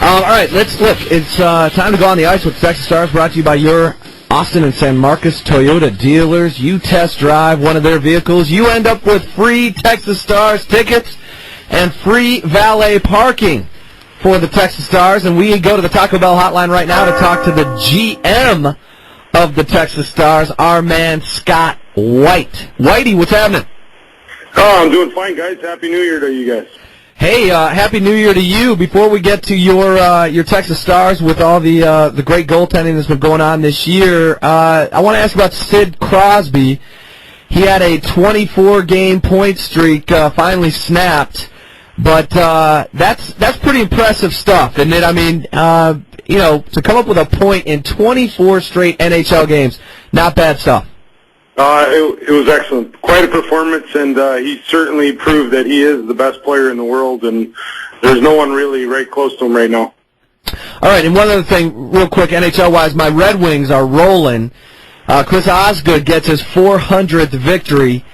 All right, let's look. It's time to go on the ice with Texas Stars, brought to you by your Austin and San Marcos Toyota dealers. You test drive one of their vehicles, you end up with free Texas Stars tickets and free valet parking for the Texas Stars. And we go to the Taco Bell hotline right now to talk to the GM of the Texas Stars, our man Scott White. Whitey, what's happening? Oh, I'm doing fine, guys. Happy New Year to you guys. Hey, Happy New Year to you. Before we get to your Texas Stars with all the great goaltending that's been going on this year, I want to ask about Sid Crosby. He had a 24-game point streak finally snapped, but that's pretty impressive stuff, isn't it? I mean, to come up with a point in 24 straight NHL games, not bad stuff. It was excellent. Quite a performance, and he certainly proved that he is the best player in the world, and there's no one really right close to him right now. All right, and one other thing, real quick, NHL-wise, my Red Wings are rolling. Chris Osgood gets his 400th victory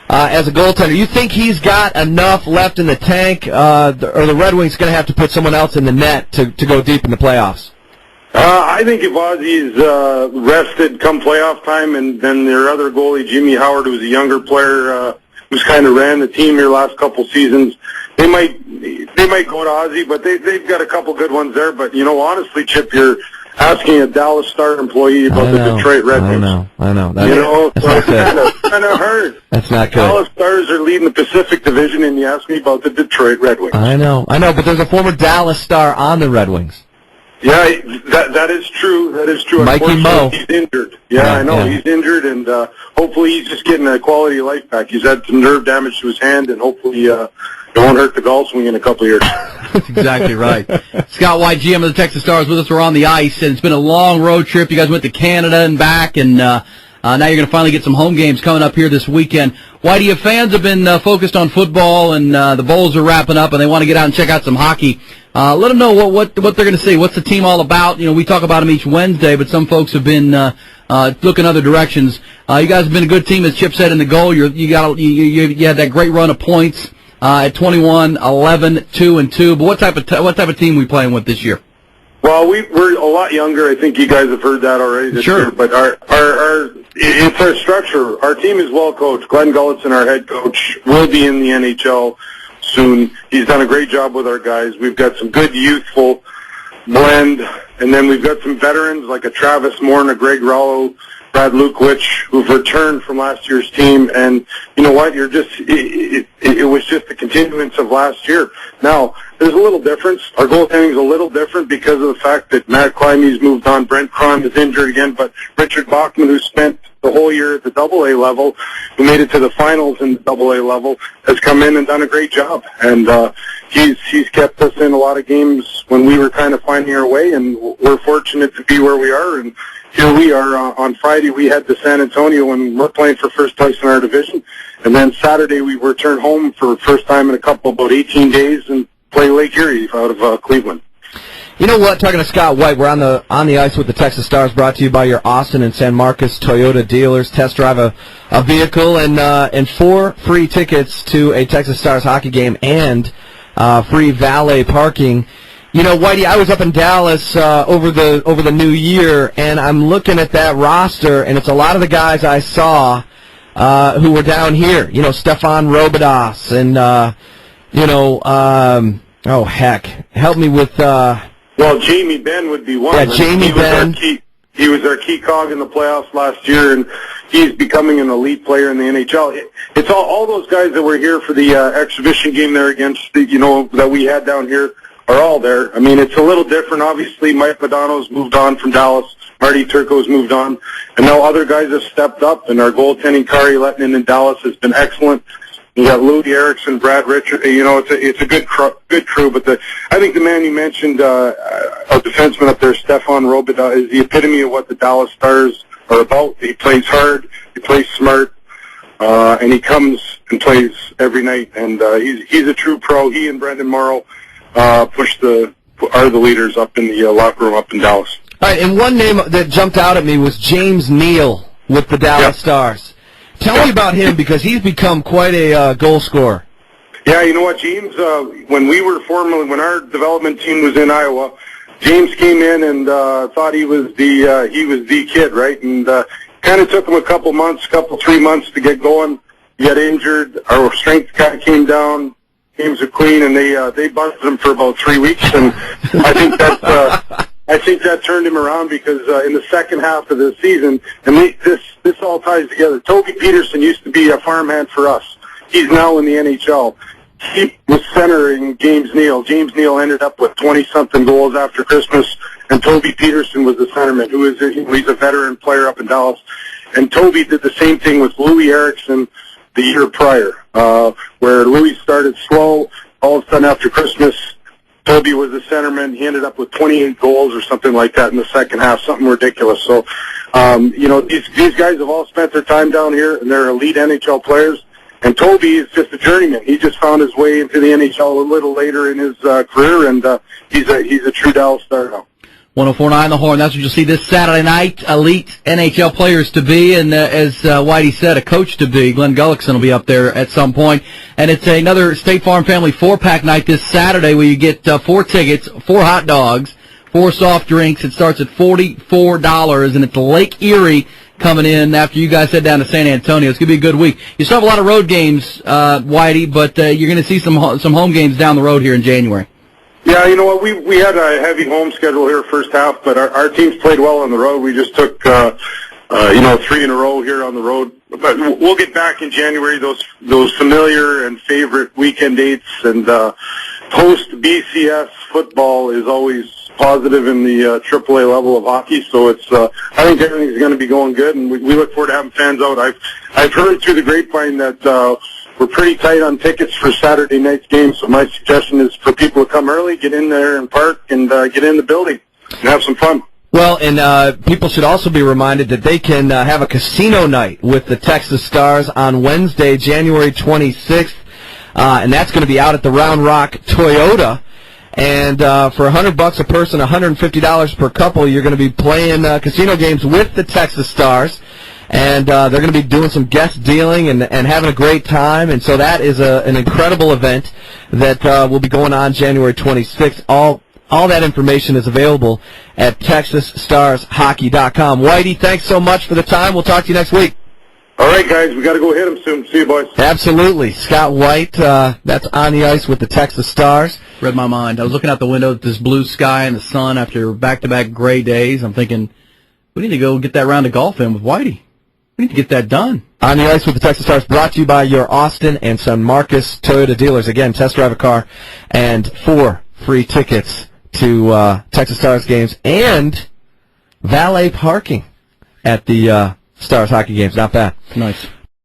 as a goaltender. You think he's got enough left in the tank, or the Red Wings going to have to put someone else in the net to go deep in the playoffs? I think if Ozzy's rested come playoff time, and then their other goalie, Jimmy Howard, who's a younger player, who's kind of ran the team here last couple seasons, they might go to Ozzy, but they've got a couple good ones there. But honestly, Chip, you're asking a Dallas Star employee about the Detroit Red Wings. I know. That's kind of hard. That's not good. Dallas Stars are leading the Pacific Division, and you ask me about the Detroit Red Wings. I know, but there's a former Dallas Star on the Red Wings. Yeah, that is true. That is true. Mikey Mo. He's injured. Yeah, I know. Yeah. He's injured, and hopefully he's just getting a quality of life back. He's had some nerve damage to his hand, and hopefully it won't hurt the golf swing in a couple of years. That's exactly right. Scott White, GM of the Texas Stars, with us. We're on the ice, and it's been a long road trip. You guys went to Canada and back, and now you're going to finally get some home games coming up here this weekend. Whitey, if fans have been focused on football and the bowls are wrapping up and they want to get out and check out some hockey, let them know what they're going to see. What's the team all about? We talk about them each Wednesday, but some folks have been looking other directions. You guys have been a good team, as Chip said in the goal. You had that great run of points at 21, 11, 2 and 2. But what type of team are we playing with this year? Well, we're a lot younger. I think you guys have heard that already this year. But it's our structure. Our team is well coached. Glenn Gulletson, our head coach, will be in the NHL soon. He's done a great job with our guys. We've got some good youthful blend, and then we've got some veterans like a Travis Moore and a Greg Rollo, Brad Lukewich, who've returned from last year's team. And you know what? It was just the continuance of last year. Now, there's a little difference. Our goaltending is a little different because of the fact that Matt Climie's moved on. Brent Cron is injured again, but Richard Bachman, who spent the whole year at the AA level, who made it to the finals in the AA level, has come in and done a great job. And he's kept us in a lot of games when we were kind of finding our way, and we're fortunate to be where we are. And here we are. On Friday, we head to San Antonio, and we're playing for first place in our division. And then Saturday, we return home for the first time in about 18 days and play Lake Erie out of Cleveland. You know what? Talking to Scott White, we're on the ice with the Texas Stars, brought to you by your Austin and San Marcos Toyota dealers. Test drive a vehicle and 4 free tickets to a Texas Stars hockey game and free valet parking. Whitey, I was up in Dallas over the new year, and I'm looking at that roster, and it's a lot of the guys I saw who were down here. Stefan Robidas and oh heck, help me with. Well, Jamie Benn would be one. Yeah, Jamie Benn. He was our key cog in the playoffs last year, and he's becoming an elite player in the NHL. It's all those guys that were here for the exhibition game there against that we had down here are all there. I mean, it's a little different. Obviously, Mike Modano's moved on from Dallas. Marty Turco's moved on, and now other guys have stepped up. And our goaltending, Kari Lehtinen in Dallas, has been excellent. You got Louis Erickson, Brad Richard. It's a good crew. But I think the man you mentioned, our defenseman up there, Stefan Robida, is the epitome of what the Dallas Stars are about. He plays hard, he plays smart, and he comes and plays every night. And he's a true pro. He and Brendan Morrow are the leaders up in the locker room up in Dallas. All right, and one name that jumped out at me was James Neal with the Dallas Stars. Tell me about him, because he's become quite a goal scorer. Yeah, you know what, James? When our development team was in Iowa, James came in and thought he was the kid, right? And kind of took him a couple 3 months to get going. He got injured. Our strength kind of came down. James a queen, and they busted him for about 3 weeks. And I think that turned him around because in the second half of the season, and this all ties together. Toby Peterson used to be a farmhand for us. He's now in the NHL. He was centering James Neal. James Neal ended up with 20-something goals after Christmas, and Toby Peterson was the centerman, he's a veteran player up in Dallas. And Toby did the same thing with Louis Eriksson the year prior, where Louis started slow. All of a sudden after Christmas, Toby was the centerman. He ended up with 28 goals or something like that in the second half, something ridiculous. So, these guys have all spent their time down here, and they're elite NHL players. And Toby is just a journeyman. He just found his way into the NHL a little later in his career, and he's a true Dallas star now. 104.9 The Horn. That's what you'll see this Saturday night. Elite NHL players to be, and as Whitey said, a coach to be. Glenn Gullickson will be up there at some point. And it's another State Farm Family 4-pack night this Saturday where you get 4 tickets, 4 hot dogs, 4 soft drinks. It starts at $44, and it's Lake Erie coming in after you guys head down to San Antonio. It's going to be a good week. You still have a lot of road games, Whitey, but you're going to see some home games down the road here in January. Yeah, you know what, we had a heavy home schedule here first half, but our teams played well on the road. We just took, 3 in a row here on the road. But we'll get back in January, those familiar and favorite weekend dates, and post BCS football is always positive in the AAA level of hockey, so it's I think everything's going to be going good, and we look forward to having fans out. I've heard through the grapevine that we're pretty tight on tickets for Saturday night's game, so my suggestion is for people to come early, get in there and park, and get in the building and have some fun. Well, and people should also be reminded that they can have a casino night with the Texas Stars on Wednesday, January 26th, and that's going to be out at the Round Rock Toyota. And for $100 a person, $150 per couple, you're going to be playing casino games with the Texas Stars. And they're going to be doing some guest dealing and having a great time. And so that is an incredible event that will be going on January 26th. All that information is available at TexasStarsHockey.com. Whitey, thanks so much for the time. We'll talk to you next week. All right, guys, we got to go hit them soon. See you, boys. Absolutely. Scott White, that's on the ice with the Texas Stars. Read my mind. I was looking out the window at this blue sky and the sun after back-to-back gray days. I'm thinking, we need to go get that round of golf in with Whitey. We need to get that done. On the ice with the Texas Stars, brought to you by your Austin and San Marcos Toyota dealers. Again, test drive a car and 4 free tickets to Texas Stars games and valet parking at the Stars hockey games. Not bad. Nice.